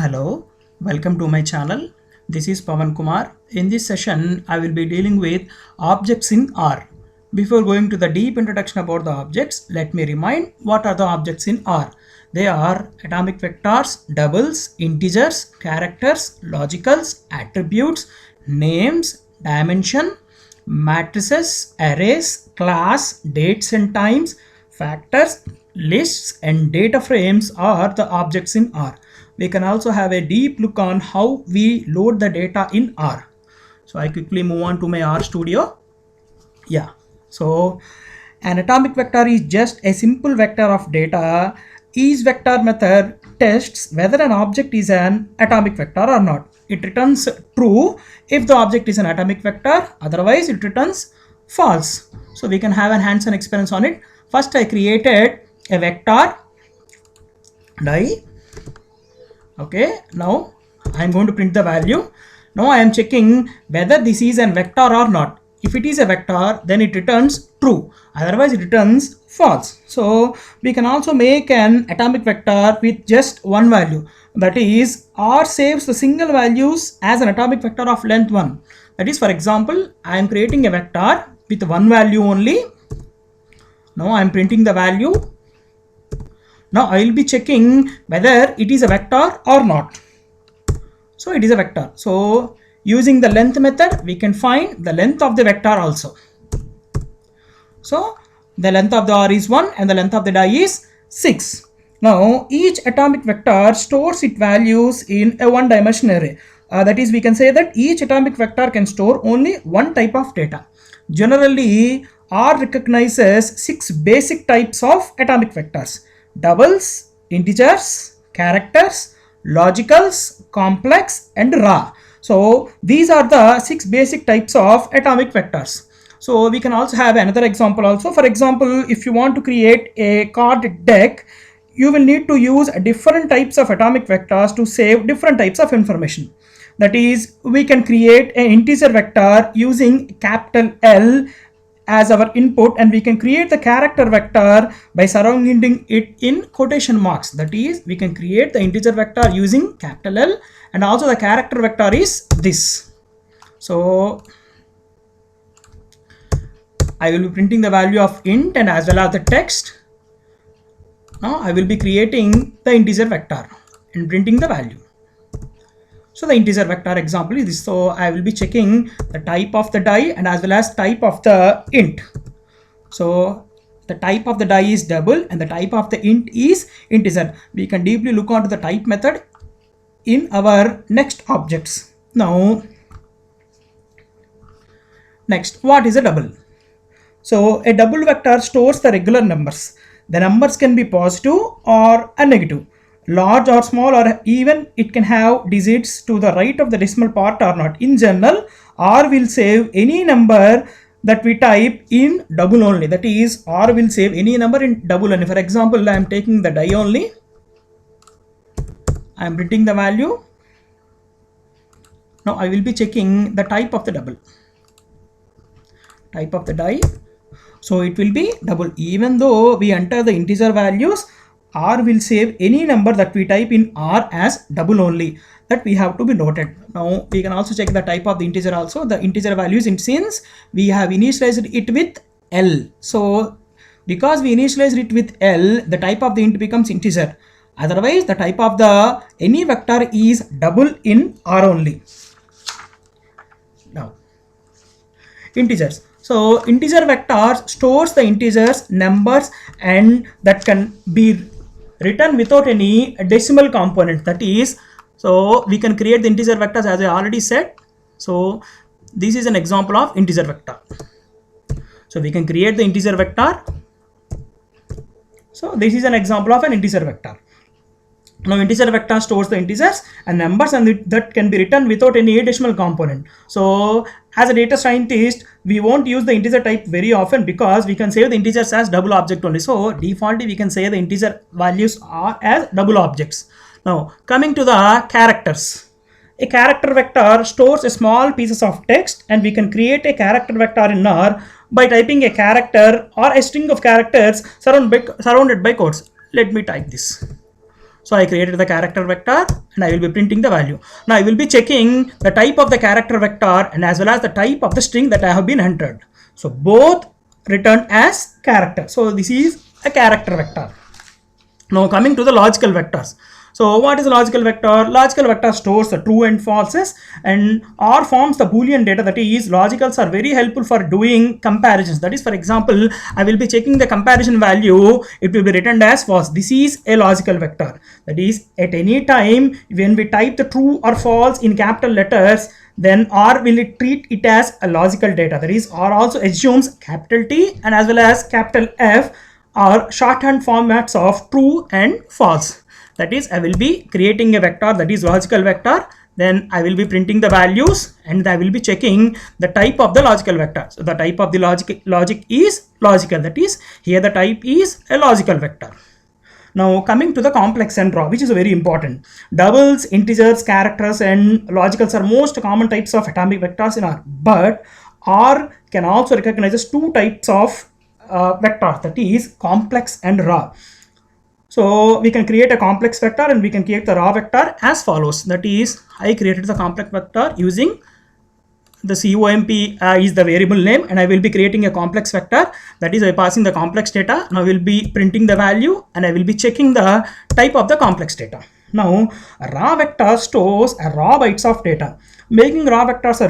Hello, welcome to my channel. This is Pavan Kumar. In this session, I will be dealing with objects in R. Before going to the deep introduction about the objects, let me remind what are the objects in R. They are atomic vectors, doubles, integers, characters, logicals, attributes, names, dimension, matrices, arrays, class, dates and times, factors, lists and data frames are the objects in R. We can also have a deep look on how we load the data in R. So I quickly move on to my R Studio. Yeah, so an atomic vector is just a simple vector of data. Each vector method tests whether an object is an atomic vector or not. It returns true if the object is an atomic vector, otherwise it returns false. So we can have an hands-on experience on it. First I created a vector die. Okay, now I am going to print the value. Now I am checking whether this is a vector or not. If it is a vector, then it returns true, otherwise it returns false. So we can also make an atomic vector with just one value, that is R saves the single values as an atomic vector of length 1. That is, for example, I am creating a vector with one value only. Now I am printing the value. Now I will be checking whether it is a vector or not. So it is a vector. So using the length method, we can find the length of the vector also. So the length of the R is 1 and the length of the die is 6. Now each atomic vector stores its values in a one-dimensional array. That is, we can say that each atomic vector can store only one type of data. Generally, R recognizes 6 basic types of atomic vectors: doubles, integers, characters, logicals, complex and raw. So these are the 6 basic types of atomic vectors. So we can also have another example also. For example, if you want to create a card deck, you will need to use different types of atomic vectors to save different types of information. That is, we can create an integer vector using capital L as our input, and we can create the character vector by surrounding it in quotation marks. That is, we can create the integer vector using capital L, and also the character vector is this. So I will be printing the value of int and as well as the text. Now I will be creating the integer vector and printing the value. So the integer vector example is this. So I will be checking the type of the die and as well as type of the int. So the type of the die is double and the type of the int is integer. We can deeply look onto the type method in our next objects. Now, next, what is a double? So a double vector stores the regular numbers. The numbers can be positive or a negative, large or small, or even it can have digits to the right of the decimal part or not. In general, R will save any number that we type in double only. That is, R will save any number in double only. For example, I am taking the die only. I am printing the value. Now I will be checking the type of the double. Type of the die. So it will be double. Even though we enter the integer values, R will save any number that we type in R as double only. That we have to be noted. Now we can also check the type of the integer also. The integer values, since we have initialized it with L. So because we initialized it with L, the type of the int becomes integer. Otherwise, the type of the any vector is double in R only. Now, integers. So integer vectors stores the integers, numbers, and that can be written without any decimal component. That is, so we can create the integer vectors as I already said. So this is an example of integer vector. So we can create the integer vector. So this is an example of an integer vector. Now integer vector stores the integers and numbers, and that can be written without any decimal component. So as a data scientist, we won't use the integer type very often because we can save the integers as double object only. So defaultly we can say the integer values are as double objects. Now coming to the characters. A character vector stores a small pieces of text, and we can create a character vector in R by typing a character or a string of characters surrounded by quotes. Let me type this. So I created the character vector and I will be printing the value. Now I will be checking the type of the character vector and as well as the type of the string that I have been entered. So both returned as character. So this is a character vector. Now coming to the logical vectors. So what is a logical vector? Logical vector stores the true and falses and or forms the boolean data. That is, logicals are very helpful for doing comparisons. That is, for example, I will be checking the comparison value, it will be written as false. This is a logical vector. That is, at any time when we type the true or false in capital letters, then R will treat it as a logical data. That is, R also assumes capital T and as well as capital F are shorthand formats of true and false. That is, I will be creating a vector that is logical vector, then I will be printing the values and I will be checking the type of the logical vector. So the type of the logic is logical. That is, here the type is a logical vector. Now coming to the complex and raw, which is very important. Doubles, integers, characters and logicals are most common types of atomic vectors in R, but R can also recognize two types of vectors, that is complex and raw. So we can create a complex vector and we can create the raw vector as follows. That is, I created the complex vector using the comp is the variable name and I will be creating a complex vector. That is, by passing the complex data. Now I will be printing the value and I will be checking the type of the complex data. Now a raw vector stores a raw bytes of data. Making raw vectors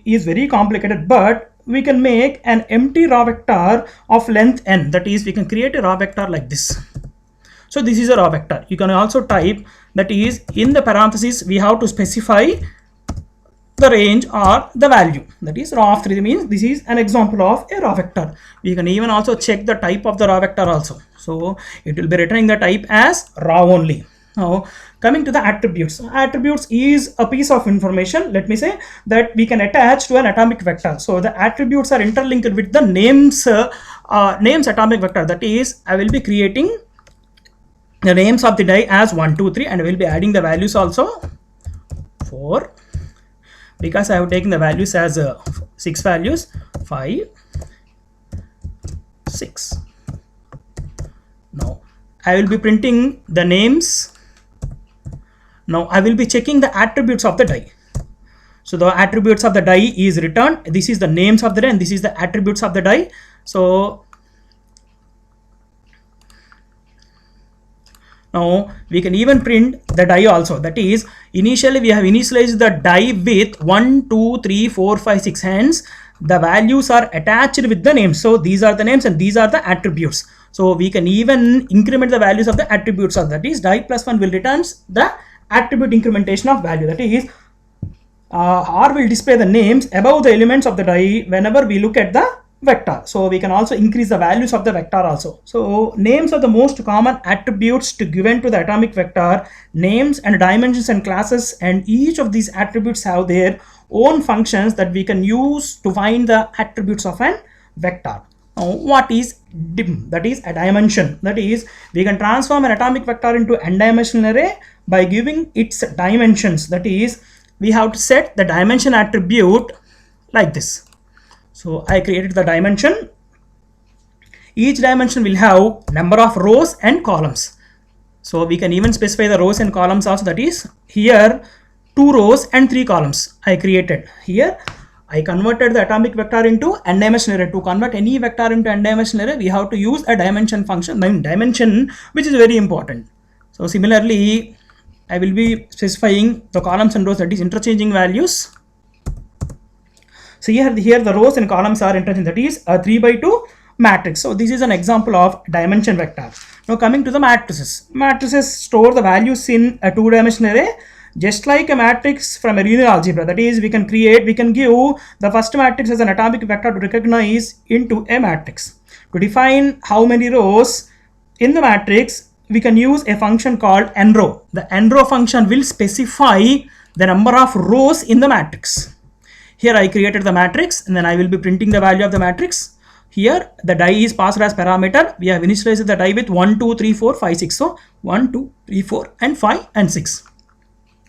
is very complicated, but we can make an empty raw vector of length n. That is, we can create a raw vector like this. So this is a raw vector. You can also type, that is, in the parentheses we have to specify the range or the value. That is, raw of 3 means this is an example of a raw vector. We can even also check the type of the raw vector also. So it will be returning the type as raw only. Now coming to the attributes. Attributes is a piece of information, let me say, that we can attach to an atomic vector. So the attributes are interlinked with the names atomic vector. That is, I will be creating the names of the die as 1, 2, 3 and I will be adding the values also 4, because I have taken the values as 6 values, 5, 6. Now I will be printing the names. Now I will be checking the attributes of the die. So the attributes of the die is returned. This is the names of the die and this is the attributes of the die. So now we can even print the die also. That is, initially we have initialized the die with 1, 2, 3, 4, 5, 6 hands. The values are attached with the names. So these are the names and these are the attributes. So we can even increment the values of the attributes of that is die plus 1 will returns the attribute incrementation of value. That is, R will display the names above the elements of the die whenever we look at the vector. So we can also increase the values of the vector also. So names are the most common attributes to given to the atomic vector. Names and dimensions and classes, and each of these attributes have their own functions that we can use to find the attributes of an vector. Now what is dim? That is a dimension. That is, we can transform an atomic vector into n-dimensional array by giving its dimensions. That is, we have to set the dimension attribute like this. So I created the dimension. Each dimension will have number of rows and columns. So we can even specify the rows and columns also. That is, here 2 rows and 3 columns I created. Here I converted the atomic vector into n-dimensional array. To convert any vector into n-dimensional array, we have to use a dimension function, dimension, which is very important. So similarly, I will be specifying the columns and rows, that is interchanging values. So here the rows and columns are interchanging, that is a 3 by 2 matrix. So this is an example of dimension vector. Now coming to the matrices. Matrices store the values in a 2-dimensional array, just like a matrix from a linear algebra. That is, we can give the first matrix as an atomic vector to recognize into a matrix. To define how many rows in the matrix, we can use a function called nrow. The nrow function will specify the number of rows in the matrix. Here I created the matrix and then I will be printing the value of the matrix. Here the die is passed as parameter. We have initialized the die with 1, 2, 3, 4, 5, 6. So 1, 2, 3, 4 and 5 and 6.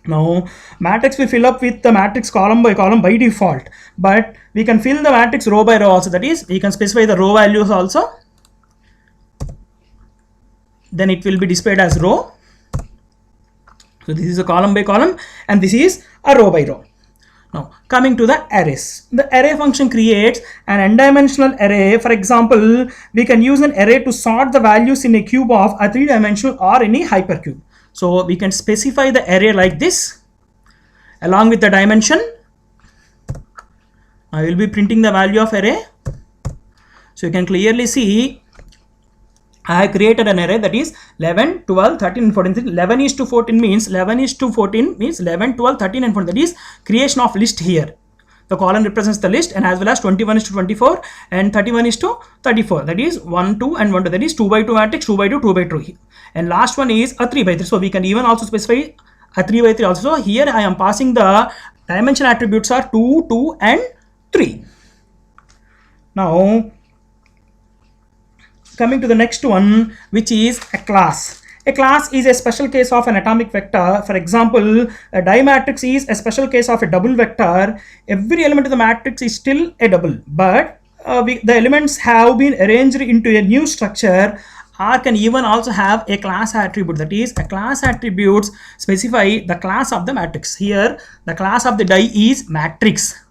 Now matrix we fill up with the matrix column by column by default, but we can fill the matrix row by row also. That is, we can specify the row values also. Then it will be displayed as row. So this is a column by column and this is a row by row. Now coming to the arrays. The array function creates an n-dimensional array. For example, we can use an array to sort the values in a cube of a 3-dimensional or any hypercube. So we can specify the array like this along with the dimension. I will be printing the value of array. So you can clearly see I have created an array that is 11, 12, 13 and 14. 11 is to 14 means 11 is to 14 means 11, 12, 13 and 14. That is creation of list here. The column represents the list, and as well as 21 is to 24 and 31 is to 34. That is 1, 2 and 1, 2. That is 2 by 2 matrix, 2 by 2, 2 by 2. And last one is a 3 by 3. So we can even also specify a 3 by 3 also. So here I am passing the dimension attributes are 2, 2 and 3. Now coming to the next one, which is a class. A class is a special case of an atomic vector. For example, a dimatrix is a special case of a double vector. Every element of the matrix is still a double, but the elements have been arranged into a new structure. R can even also have a class attribute. That is, a class attributes specify the class of the matrix. Here, the class of the die is matrix.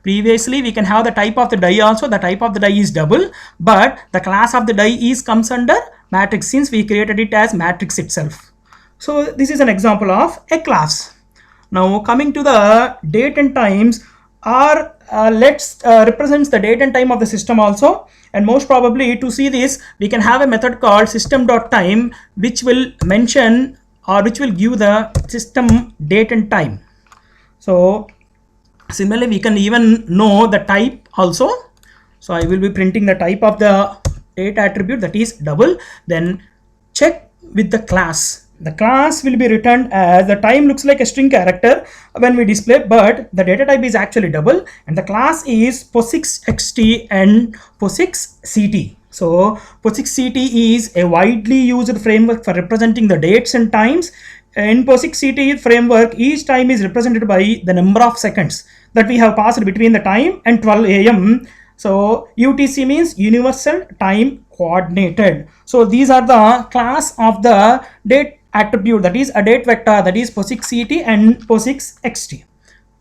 Previously, we can have the type of the die also. The type of the die is double, but the class of the die is comes under matrix since we created it as matrix itself. So this is an example of a class. Now coming to the date and times, R represents the date and time of the system also. And most probably to see this, we can have a method called system.time, which will mention or which will give the system date and time. So similarly, we can even know the type also. So I will be printing the type of the date attribute, that is double. Then check with the class. The class will be returned as the time looks like a string character when we display, but the data type is actually double, and the class is POSIX-XT and POSIX-CT. So POSIX-CT is a widely used framework for representing the dates and times. In POSIX-CT framework, each time is represented by the number of seconds that we have passed between the time and 12 a.m. So UTC means universal time coordinated. So these are the class of the date attribute, that is a date vector, that is POSIX-CT and POSIX-XT.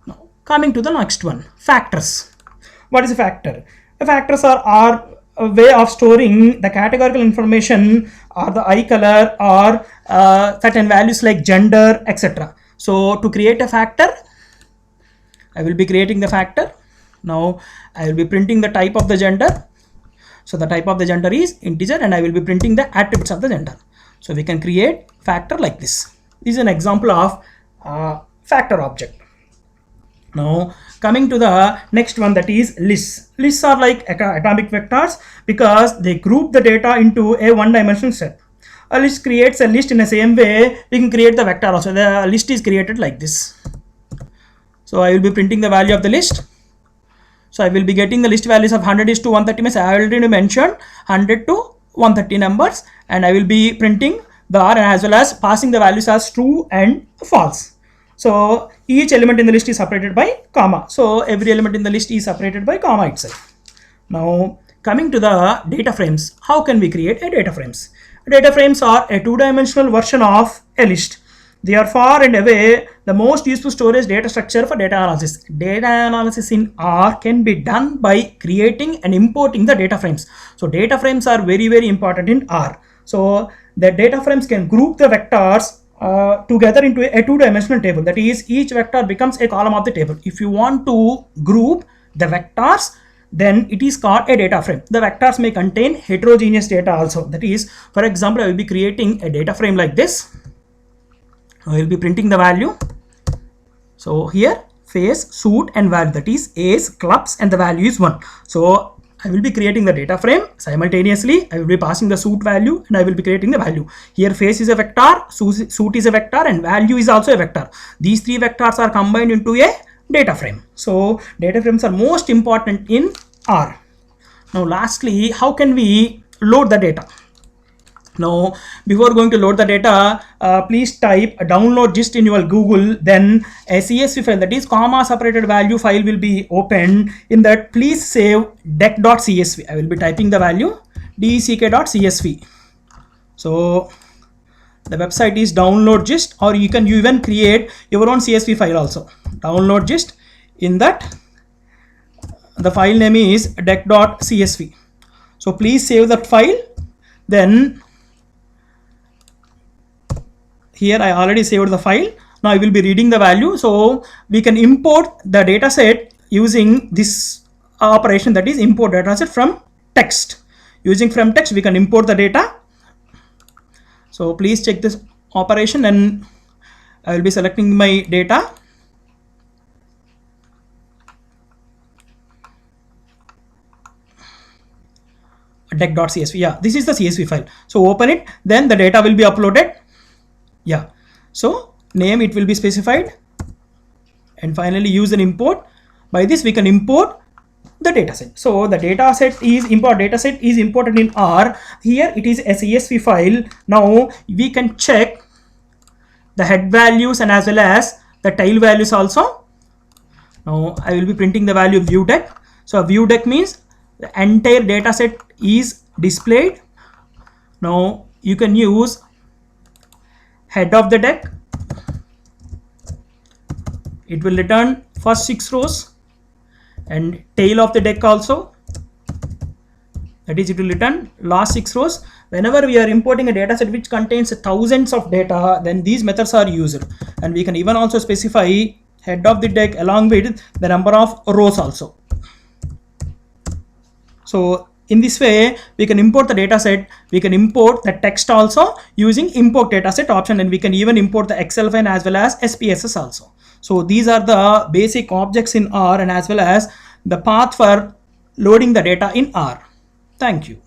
Now coming to the next one, factors. What is a factor? Factors are a way of storing the categorical information or the eye color or certain values like gender, etc. So to create a factor, I will be creating the factor. Now I will be printing the type of the gender. So the type of the gender is integer, and I will be printing the attributes of the gender. So we can create factor like this. This is an example of factor object. Now coming to the next one, that is lists. Lists are like atomic vectors because they group the data into a one-dimensional set. A list creates a list in the same way we can create the vector also. The list is created like this. So I will be printing the value of the list. So I will be getting the list values of 100 is to 130 means I already mentioned 100 to 130 numbers, and I will be printing the R as well as passing the values as true and false. So each element in the list is separated by comma. So every element in the list is separated by comma itself. Now coming to the data frames, how can we create a data frames? Data frames are a two-dimensional version of a list. They are far and away the most useful storage data structure for data analysis. Data analysis in R can be done by creating and importing the data frames. So data frames are very, very important in R. So the data frames can group the vectors together into a two-dimensional table. That is, each vector becomes a column of the table. If you want to group the vectors, then it is called a data frame. The vectors may contain heterogeneous data also. That is, for example, I will be creating a data frame like this. I will be printing the value. So here face, suit and value, that is A's, clubs, and the value is 1. So I will be creating the data frame. Simultaneously I will be passing the suit value and I will be creating the value. Here face is a vector, suit is a vector, and value is also a vector. These three vectors are combined into a data frame. So data frames are most important in R. Now lastly, how can we load the data? Now before going to load the data, please type download gist in your Google, then a CSV file, that is comma separated value file, will be opened. In that, please save deck.csv. I will be typing the value deck.csv. So The website is download.gist, or you can even create your own CSV file also. Download.gist. In that, the file name is deck.csv. So please save that file. Then here I already saved the file. Now I will be reading the value. So we can import the data set using this operation, that is import data set from text. Using from text, we can import the data. So please check this operation, and I will be selecting my data. Deck.csv. Yeah, this is the CSV file. So open it, then the data will be uploaded. Yeah, so name it will be specified, and finally use an import. By this we can import the dataset. So the dataset is imported in R. Here it is a CSV file. Now we can check the head values and as well as the tail values also. Now I will be printing the value view deck. So view deck means the entire dataset is displayed. Now you can use head of the deck. It will return first 6 rows, and tail of the deck also, that is it will return last 6 rows. Whenever we are importing a dataset which contains thousands of data, then these methods are used, and we can even also specify head of the deck along with the number of rows also. So in this way we can import the dataset. We can import the text also using import dataset option, and we can even import the Excel file as well as SPSS also. So these are the basic objects in R, and as well as the path for loading the data in R. Thank you.